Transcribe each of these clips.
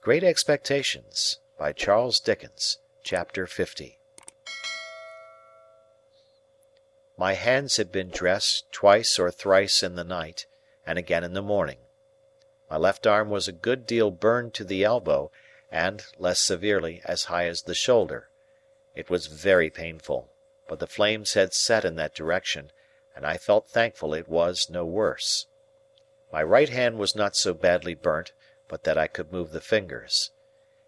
Great Expectations by Charles Dickens. Chapter 50. My hands had been dressed twice or thrice in the night, and again in the morning. My left arm was a good deal burned to the elbow, and, less severely, as high as the shoulder. It was very painful, but the flames had set in that direction, and I felt thankful it was no worse. My right hand was not so badly burnt, but that I could move the fingers.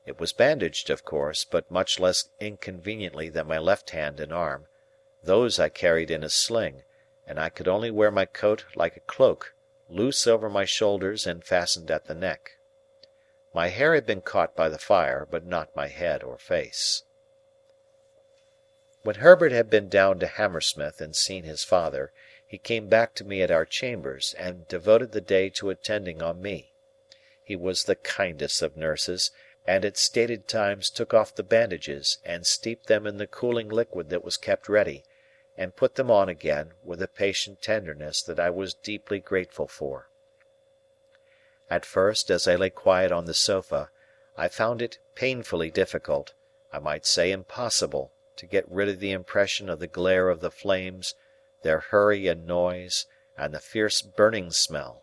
It was bandaged, of course, but much less inconveniently than my left hand and arm. Those I carried in a sling, and I could only wear my coat like a cloak, loose over my shoulders and fastened at the neck. My hair had been caught by the fire, but not my head or face. When Herbert had been down to Hammersmith and seen his father, he came back to me at our chambers, and devoted the day to attending on me. He was the kindest of nurses, and at stated times took off the bandages and steeped them in the cooling liquid that was kept ready, and put them on again with a patient tenderness that I was deeply grateful for. At first, as I lay quiet on the sofa, I found it painfully difficult, I might say impossible, to get rid of the impression of the glare of the flames, their hurry and noise, and the fierce burning smell.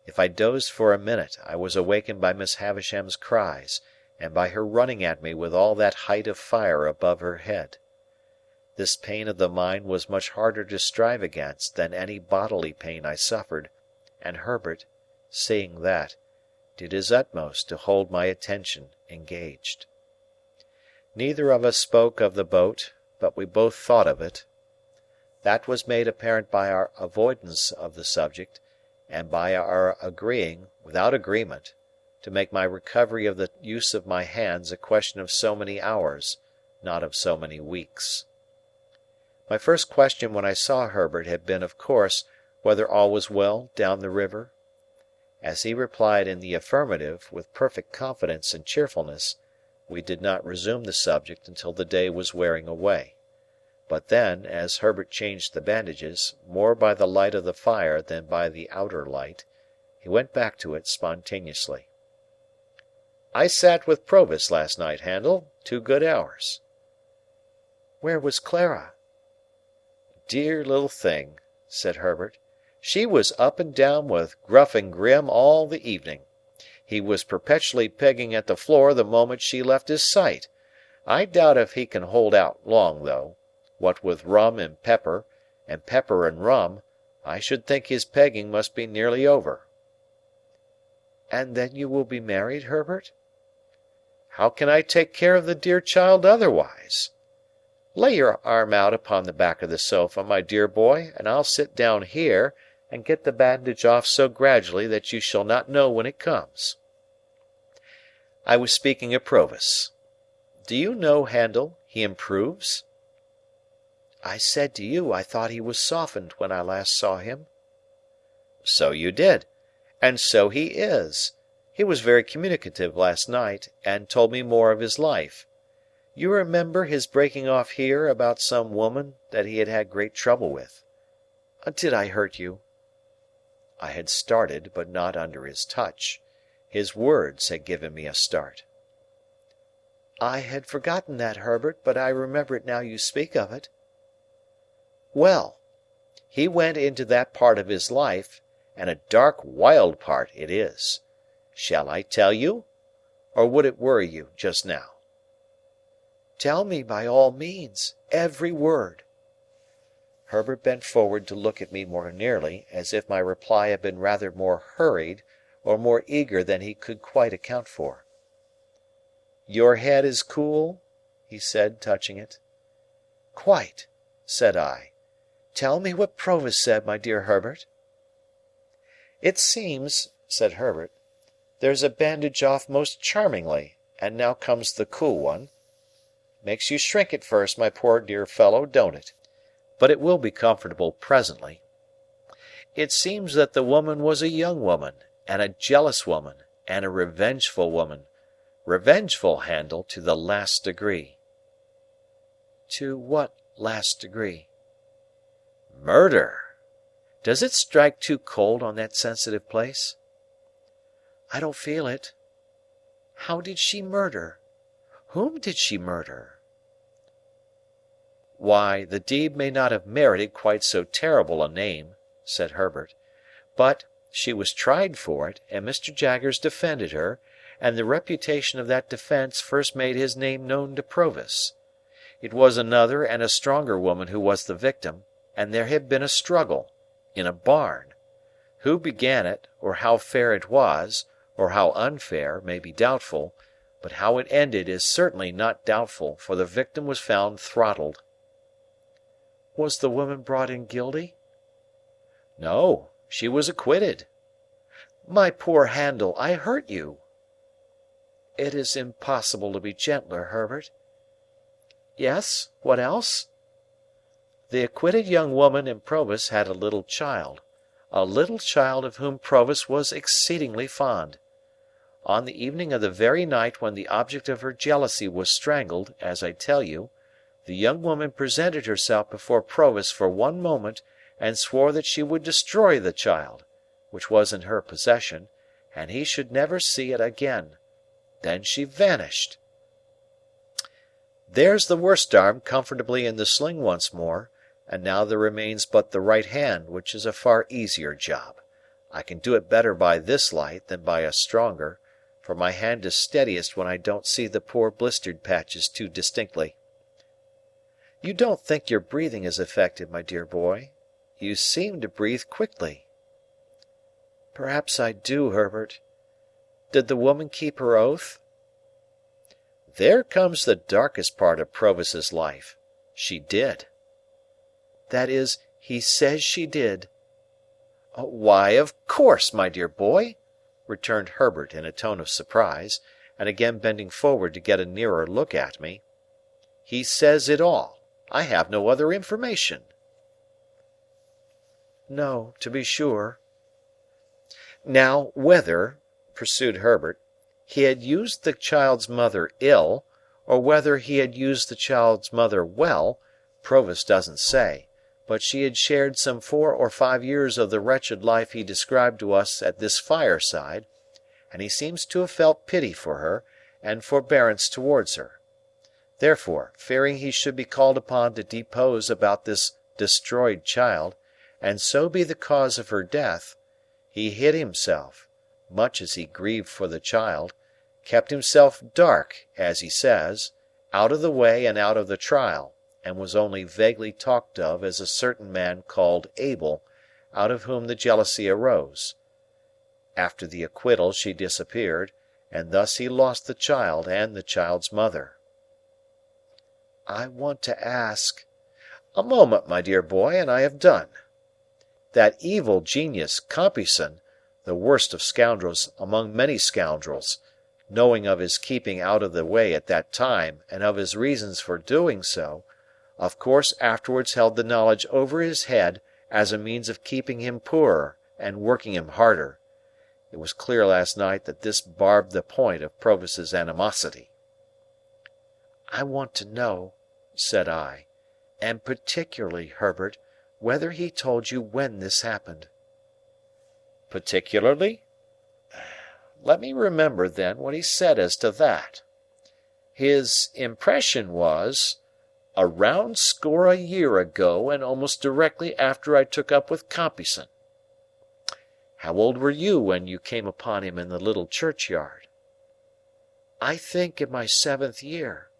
If I dozed for a minute, I was awakened by Miss Havisham's cries, and by her running at me with all that height of fire above her head. This pain of the mind was much harder to strive against than any bodily pain I suffered, and Herbert, seeing that, did his utmost to hold my attention engaged. Neither of us spoke of the boat, but we both thought of it. That was made apparent by our avoidance of the subject, and by our agreeing, without agreement, to make my recovery of the use of my hands a question of so many hours, not of so many weeks. My first question when I saw Herbert had been, of course, whether all was well down the river. As he replied in the affirmative, with perfect confidence and cheerfulness, we did not resume the subject until the day was wearing away. But then, as Herbert changed the bandages, more by the light of the fire than by the outer light, he went back to it spontaneously. "I sat with Provis last night, Handel, 2 good hours." "Where was Clara?" "Dear little thing," said Herbert. "She was up and down with Gruff and Grim all the evening. He was perpetually pegging at the floor the moment she left his sight. I doubt if he can hold out long, though. What with rum and pepper and rum, I should think his pegging must be nearly over." "And then you will be married, Herbert?" "How can I take care of the dear child otherwise? Lay your arm out upon the back of the sofa, my dear boy, and I'll sit down here, and get the bandage off so gradually that you shall not know when it comes. I was speaking of Provis. Do you know, Handel, he improves?" "I said to you I thought he was softened when I last saw him." "So you did, and so he is. He was very communicative last night, and told me more of his life. You remember his breaking off here about some woman that he had had great trouble with. Did I hurt you?" I had started, but not under his touch. His words had given me a start. "I had forgotten that, Herbert, but I remember it now you speak of it." "Well, he went into that part of his life, and a dark, wild part it is. Shall I tell you? Or would it worry you just now?" "Tell me by all means. Every word." Herbert bent forward to look at me more nearly, as if my reply had been rather more hurried or more eager than he could quite account for. "Your head is cool?" he said, touching it. "Quite," said I. "Tell me what Provis said, my dear Herbert." "It seems," said Herbert, "there's a bandage off most charmingly, and now comes the cool one. Makes you shrink at first, my poor dear fellow, don't it? But it will be comfortable presently. It seems that the woman was a young woman, and a jealous woman, and a revengeful woman. Revengeful, Handel, to the last degree." "To what last degree?" "Murder. Does it strike too cold on that sensitive place?" "I don't feel it." How did she murder? Whom did she murder?" "Why, the deed may not have merited quite so terrible a name," said Herbert, "but she was tried for it, and Mr. Jaggers defended her, and the reputation of that defence first made his name known to Provis. It was another and a stronger woman who was the victim, and there had been a struggle in a barn. Who began it, or how fair it was, or how unfair, may be doubtful, but how it ended is certainly not doubtful, for the victim was found throttled." "Was the woman brought in guilty?" "No, she was acquitted." "My poor Handel, I hurt you." "It is impossible to be gentler, Herbert." "Yes, what else?" "The acquitted young woman and Provis had a little child of whom Provis was exceedingly fond. On the evening of the very night when the object of her jealousy was strangled, as I tell you, the young woman presented herself before Provis for one moment and swore that she would destroy the child, which was in her possession, and he should never see it again. Then she vanished. There's the worst arm comfortably in the sling once more, and now there remains but the right hand, which is a far easier job. I can do it better by this light than by a stronger, for my hand is steadiest when I don't see the poor blistered patches too distinctly. You don't think your breathing is affected, my dear boy? You seem to breathe quickly." "Perhaps I do, Herbert. Did the woman keep her oath?" "There comes the darkest part of Provis's life. She did." "That is, he says she did." "Why, of course, my dear boy," returned Herbert in a tone of surprise, and again bending forward to get a nearer look at me. "He says it all. I have no other information." "No, to be sure." "Now, whether," pursued Herbert, "he had used the child's mother ill, or whether he had used the child's mother well, Provis doesn't say, but she had shared some 4 or 5 years of the wretched life he described to us at this fireside, and he seems to have felt pity for her, and forbearance towards her. Therefore, fearing he should be called upon to depose about this destroyed child, and so be the cause of her death, he hid himself, much as he grieved for the child, kept himself dark, as he says, out of the way and out of the trial, and was only vaguely talked of as a certain man called Abel, out of whom the jealousy arose. After the acquittal she disappeared, and thus he lost the child and the child's mother." "I want to ask—" "A moment, my dear boy, and I have done. That evil genius, Compeyson, the worst of scoundrels among many scoundrels, knowing of his keeping out of the way at that time, and of his reasons for doing so, of course afterwards held the knowledge over his head as a means of keeping him poorer and working him harder. It was clear last night that this barbed the point of Provis's animosity." "I want to know," said I, "and particularly, Herbert, whether he told you when this happened." "Particularly? Let me remember, then, what he said as to that. His impression was, 'A round score a year ago, and almost directly after I took up with Compeyson.' How old were you when you came upon him in the little churchyard?" "I think in my 7th year."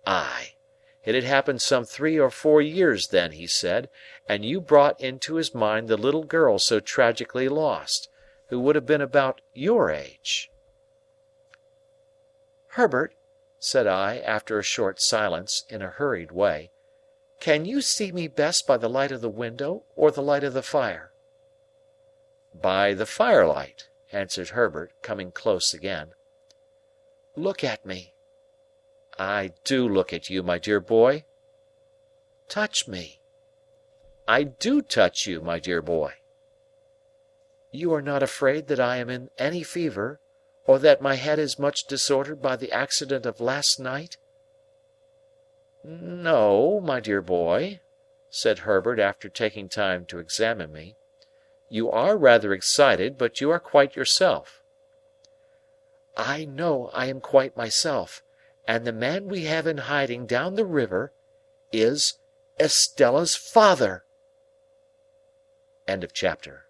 "Ay. It had happened some 3 or 4 years then, he said, and you brought into his mind the little girl so tragically lost, who would have been about your age." "Herbert," said I, after a short silence, in a hurried way, "can you see me best by the light of the window or the light of the fire?" "By the firelight," answered Herbert, coming close again. "Look at me." "I do look at you, my dear boy." "Touch me." "I do touch you, my dear boy." "You are not afraid that I am in any fever, or that my head is much disordered by the accident of last night?" "No, my dear boy," said Herbert after taking time to examine me. "You are rather excited, but you are quite yourself." I know I am quite myself, and the man we have in hiding down the river is Estella's father!" Chapter